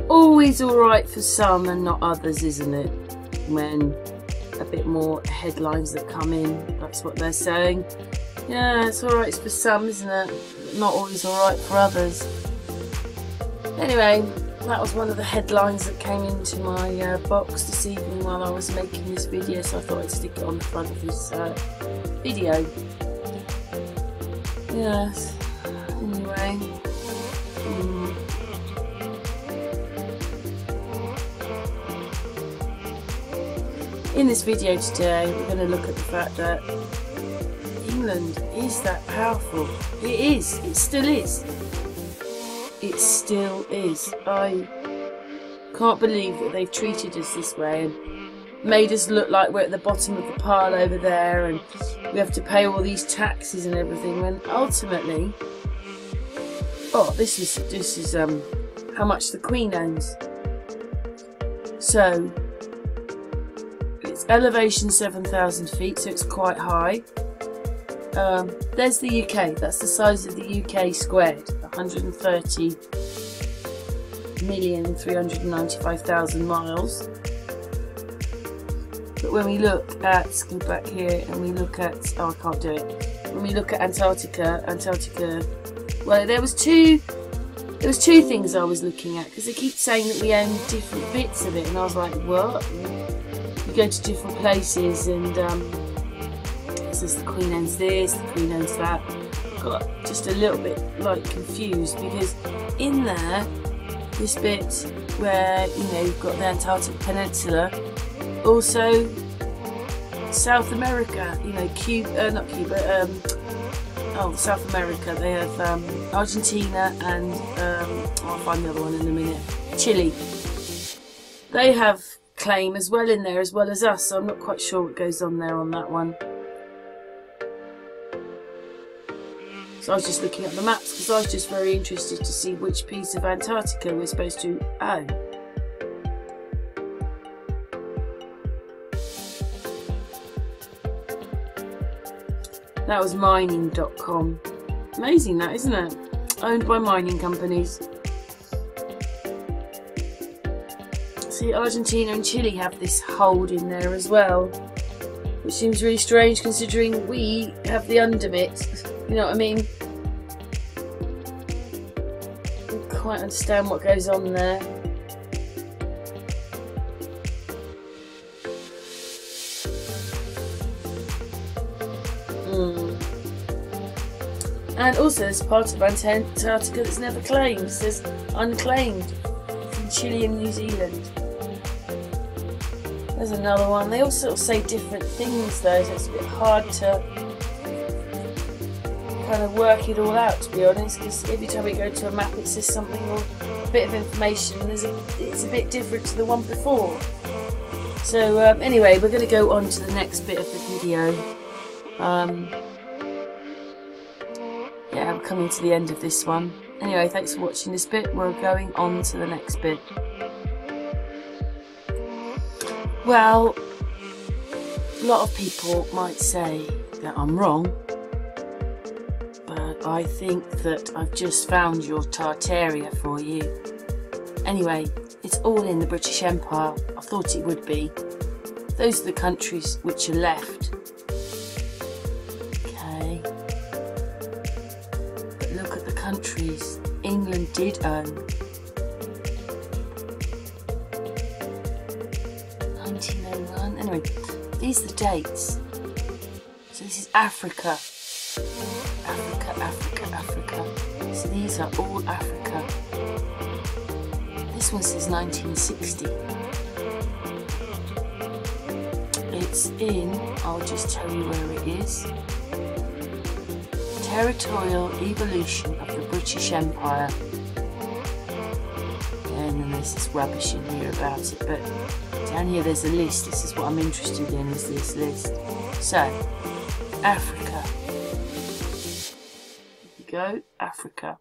always alright for some and not others, isn't it? When a bit more headlines that come in, that's what they're saying. Yeah, it's alright for some, isn't it? But not always alright for others. Anyway, that was one of the headlines that came into my box this evening while I was making this video, so I thought I'd stick it on the front of this video. Yes, anyway. In this video today, we're going to look at the fact that England is that powerful. It is. It still is. It still is. I can't believe that they've treated us this way and made us look like we're at the bottom of the pile over there and we have to pay all these taxes and everything, when ultimately, this is how much the Queen owns. So it's elevation 7,000 feet, so it's quite high. There's the UK. That's the size of the UK squared. 130,395,000 miles. But when we look at, let's go back here and we look at, I can't do it. When we look at Antarctica, well, there was two things I was looking at, because they keep saying that we own different bits of it, and I was like, what? You go to different places and it says the Queen owns this, the Queen owns that. Got just a little bit like confused, because in there, this bit where you've got the Antarctic Peninsula, also South America, not Cuba, South America, they have Argentina and I'll find the other one in a minute, Chile. They have claim as well in there, as well as us, so I'm not quite sure what goes on there on that one. So I was just looking at the maps because I was just very interested to see which piece of Antarctica we're supposed to own. That was mining.com. Amazing that, isn't it? Owned by mining companies. See, Argentina and Chile have this hold in there as well, which seems really strange considering we have the underbit. You know what I mean? I don't quite understand what goes on there. And also there's part of Antarctica that's never claimed. It says unclaimed from Chile and New Zealand. There's another one. They all sort of say different things though, so it's a bit hard to kind of work it all out, to be honest, because every time we go to a map it says something or a bit of information and it's a bit different to the one before. So anyway, we're going to go on to the next bit of the video. Yeah, we're coming to the end of this one. Anyway, thanks for watching this bit. We're going on to the next bit. Well, a lot of people might say that I'm wrong, but I think that I've just found your Tartaria for you. Anyway, it's all in the British Empire. I thought it would be. Those are the countries which are left. Okay. But look at the countries England did own. 1901. Anyway, these are the dates. So this is Africa. Africa. So these are all Africa. This one says 1960. It's in, I'll just tell you where it is. Territorial Evolution of the British Empire. And then there's this rubbish in here about it, but down here there's a list. This is what I'm interested in, is this list. So, Africa. Here we go, Africa.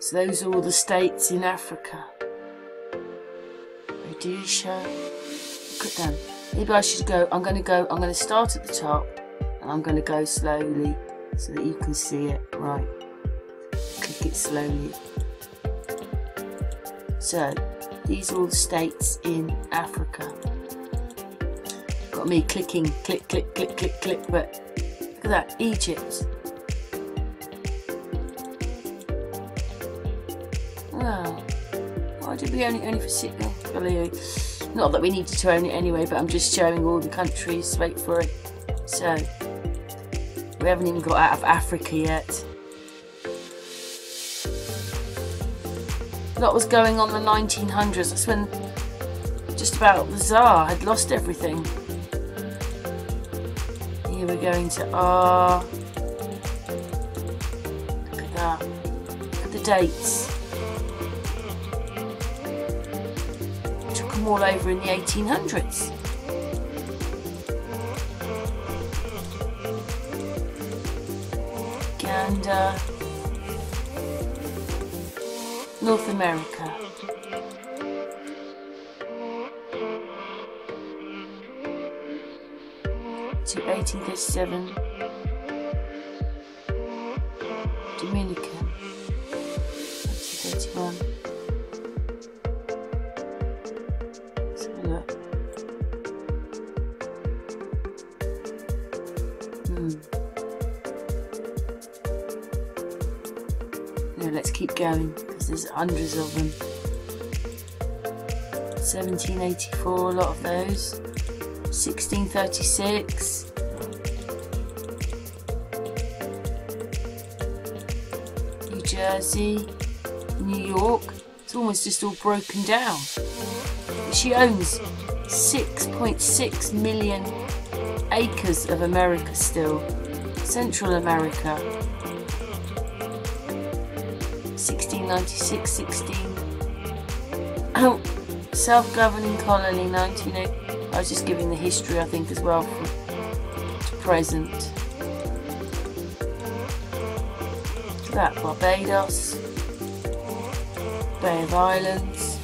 So those are all the states in Africa. Rhodesia. Look at them. Maybe I should go, I'm going to start at the top and I'm going to go slowly so that you can see it. Right. Click it slowly. So these are all the states in Africa. Got me clicking, click, click, click, click, click, but look at that, Egypt. Wow. Why did we own it only for 6? Not that we needed to own it anyway, but I'm just showing all the countries. Wait for it. So we haven't even got out of Africa yet. A lot was going on in the 1900s. That's when just about the Tsar had lost everything. Here we're going to R. Look at that. Look at the dates. Took them all over in the 1800s. Uganda. North America. To 1837. Dominican. 1931. Let's have a look. No, let's keep going because there's hundreds of them. 1784, a lot of those. 1636. New Jersey, New York. It's almost just all broken down. She owns 6.6 million acres of America still. Central America. 1696, 16. Oh, self-governing colony, 1980. I was just giving the history, I think, as well, to present. Look at that, Barbados, Bay of Islands.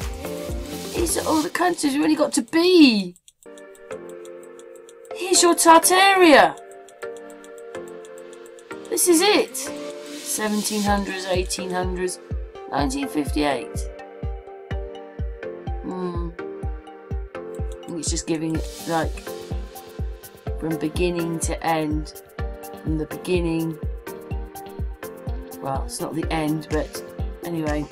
These are all the countries we've only got to be. Here's your Tartaria. This is it. 1700s, 1800s, 1958. It's just giving it like from beginning to end. From the beginning, well, it's not the end, but anyway,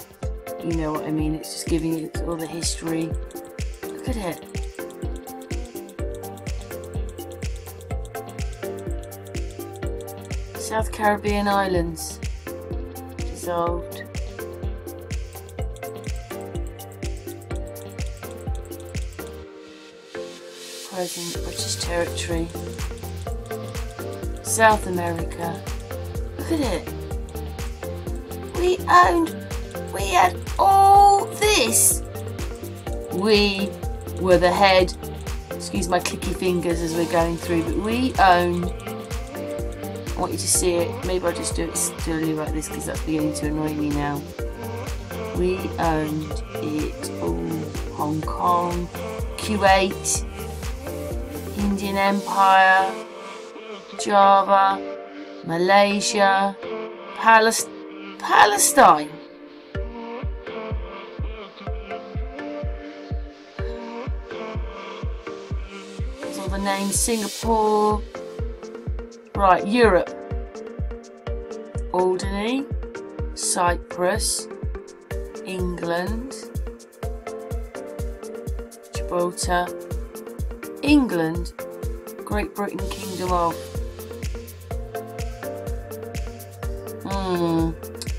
you know what I mean. It's just giving it all the history. Look at it. South Caribbean islands dissolved. Present British territory. South America. Look at it. We had all this. We were the head. Excuse my clicky fingers as we're going through, but we owned. I want you to see it. Maybe I'll just do it slowly like this because that's beginning to annoy me now. We owned it all. Hong Kong, Kuwait, Indian Empire, Java, Malaysia, Palestine. There's all the names. Singapore. Right, Europe. Alderney, Cyprus, England, Gibraltar, England, Great Britain, Kingdom of.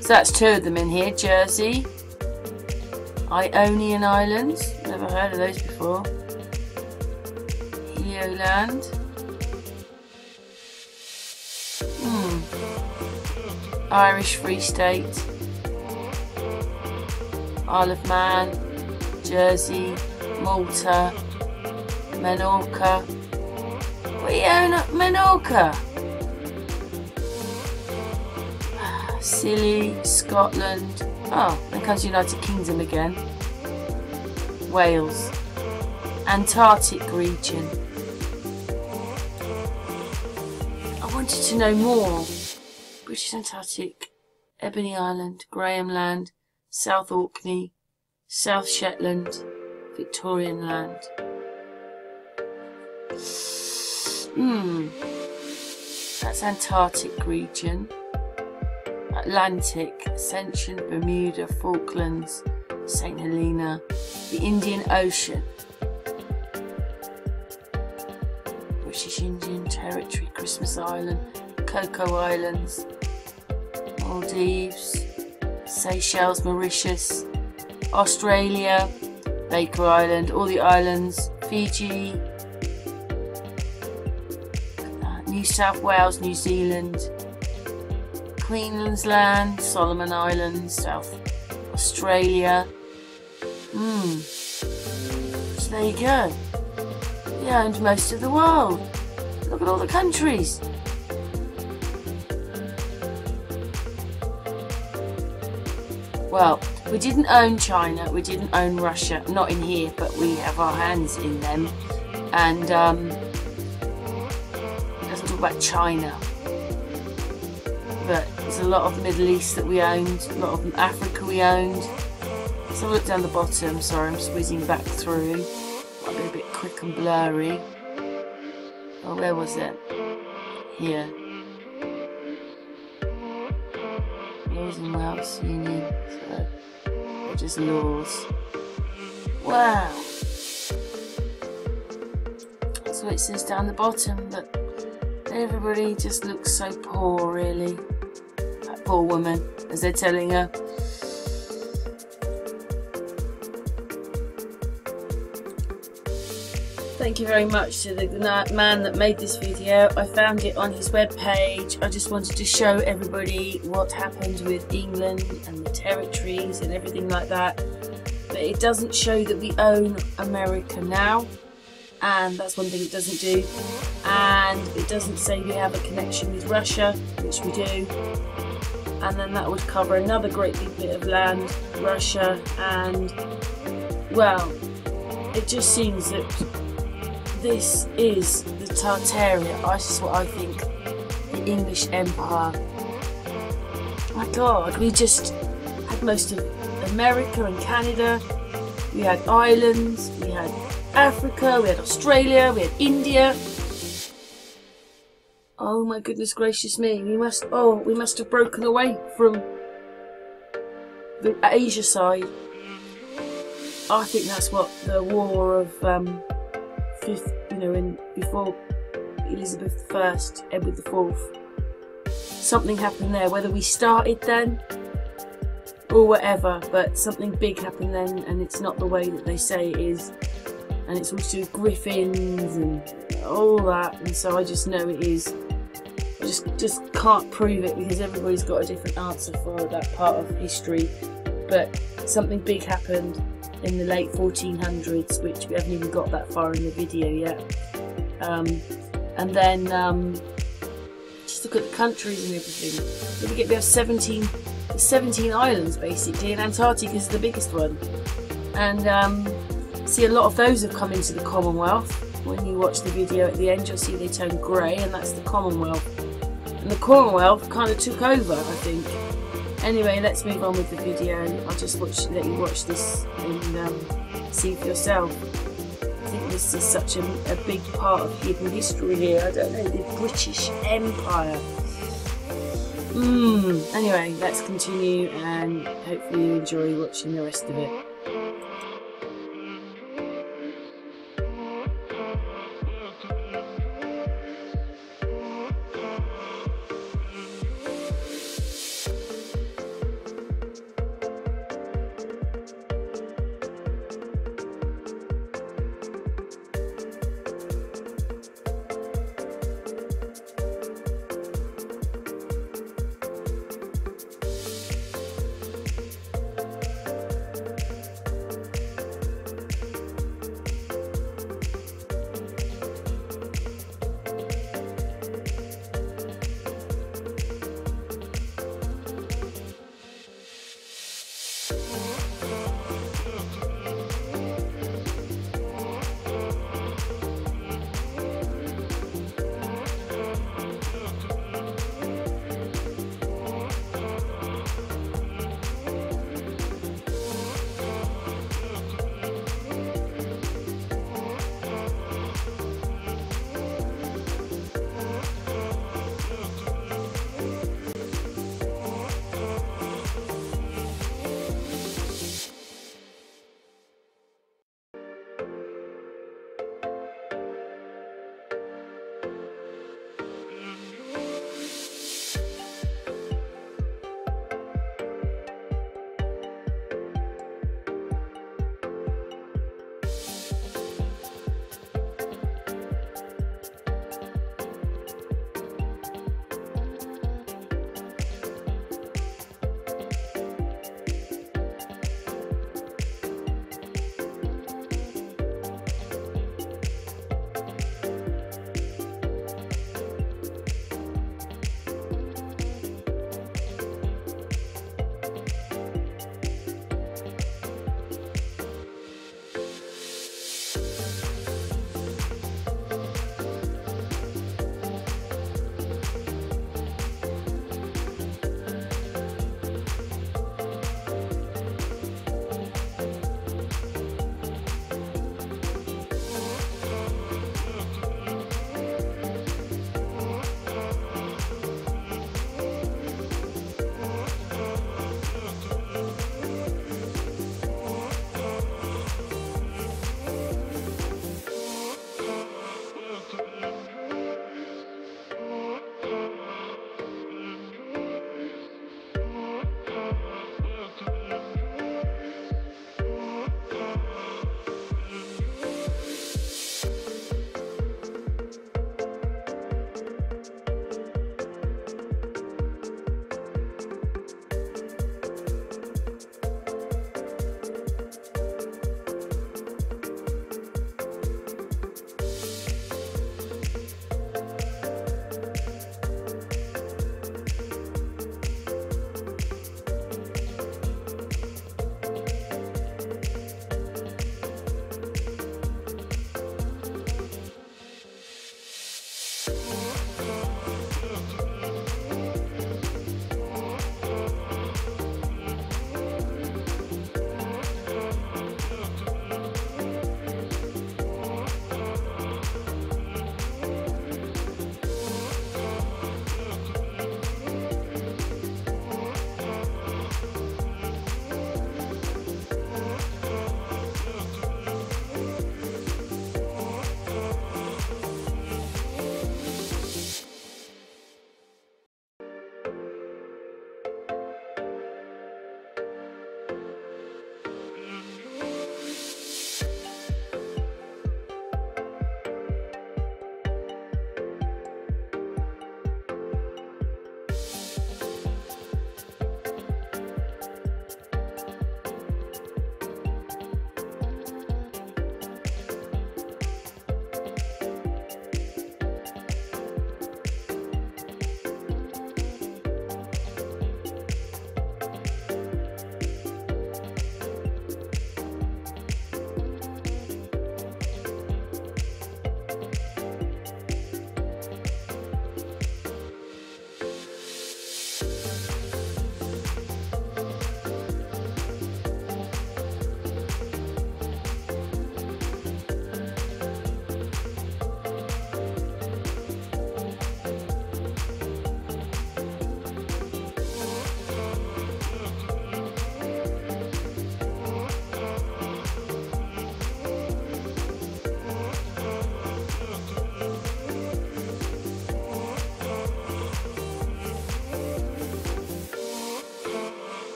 So that's two of them in here. Jersey, Ionian Islands, never heard of those before. Helioland. Irish Free State, Isle of Man, Jersey, Malta, Menorca. We own Menorca. Scilly, Scotland. Oh, then comes United Kingdom again. Wales, Antarctic region. I wanted to know more. British Antarctic, Ebony Island, Graham Land, South Orkney, South Shetland, Victorian land. That's Antarctic region. Atlantic, Ascension, Bermuda, Falklands, St. Helena, the Indian Ocean, British Indian Territory, Christmas Island, Cocoa Islands, Maldives, Seychelles, Mauritius, Australia, Baker Island, all the islands, Fiji, New South Wales, New Zealand, Queensland, Solomon Islands, South Australia. So there you go. We owned most of the world. Look at all the countries. Well, we didn't own China, we didn't own Russia, not in here, but we have our hands in them. And it doesn't talk about China. But there's a lot of Middle East that we owned, a lot of Africa we owned. So look down the bottom, sorry I'm just whizzing back through. Might be a bit quick and blurry. Oh, where was it? Here. Laws and Wales Union, so they're just laws. Wow. That's what it says down the bottom, but everybody just looks so poor, really. That poor woman, as they're telling her. Thank you very much to the man that made this video. I found it on his webpage. I just wanted to show everybody what happened with England and the territories and everything like that. But it doesn't show that we own America now. And that's one thing it doesn't do. And it doesn't say we have a connection with Russia, which we do. And then that would cover another great big bit of land, Russia, and, well, it just seems that this is the Tartaria. This is what I think, the English Empire. My God, we just had most of America and Canada. We had islands, we had Africa, we had Australia, we had India. Oh my goodness gracious me, we must have broken away from the Asia side. I think that's what the war of before Elizabeth I, Edward IV, something happened there, whether we started then or whatever, but something big happened then, and it's not the way that they say it is, and it's all to do with griffins and all that, and so I just know it is. I just can't prove it because everybody's got a different answer for that part of history, but something big happened in the late 1400s, which we haven't even got that far in the video yet. And then just look at the countries and everything. We have 17 islands basically, and Antarctica is the biggest one. And see, a lot of those have come into the Commonwealth. When you watch the video at the end, you'll see they turn grey, and that's the Commonwealth. And the Commonwealth kind of took over, I think. Anyway, let's move on with the video. I'll just let you watch this and see for yourself. I think this is such a big part of hidden history here. I don't know, the British Empire. Anyway, let's continue and hopefully you enjoy watching the rest of it.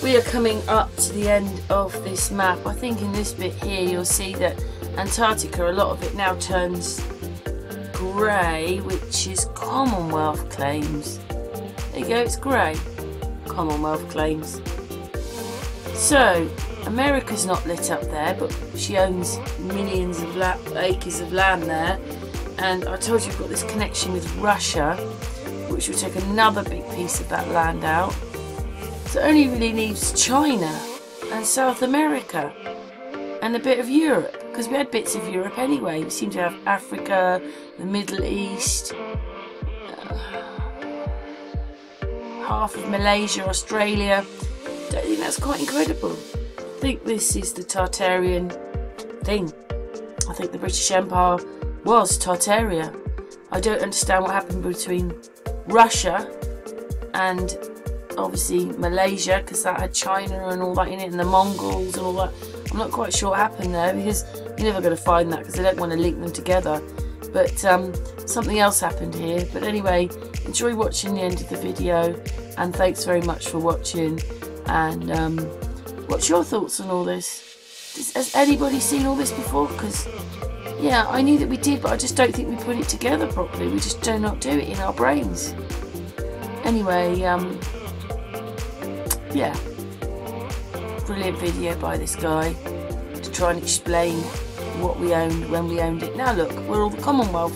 we are coming up to the end of this map. I think in this bit here you'll see that Antarctica, a lot of it now turns grey, which is Commonwealth claims. There you go, it's grey. Commonwealth claims. So, America's not lit up there, but she owns millions of acres of land there. And I told you we've got this connection with Russia, which will take another big piece of that land out. So it only really leaves China and South America and a bit of Europe, because we had bits of Europe anyway. We seem to have Africa, the Middle East, half of Malaysia, Australia. Don't think that's quite incredible. I think this is the Tartarian thing. I think the British Empire was Tartaria. I don't understand what happened between Russia and obviously Malaysia, because that had China and all that in it, and the Mongols and all that. I'm not quite sure what happened there, because you're never going to find that, because they don't want to link them together. But something else happened here. But anyway, enjoy watching the end of the video, and thanks very much for watching. And what's your thoughts on all this? Has anybody seen all this before? Because yeah, I knew that we did, but I just don't think we put it together properly. We just do not do it in our brains. Anyway, yeah, brilliant video by this guy to try and explain what we owned when we owned it. Now look, we're all the Commonwealth.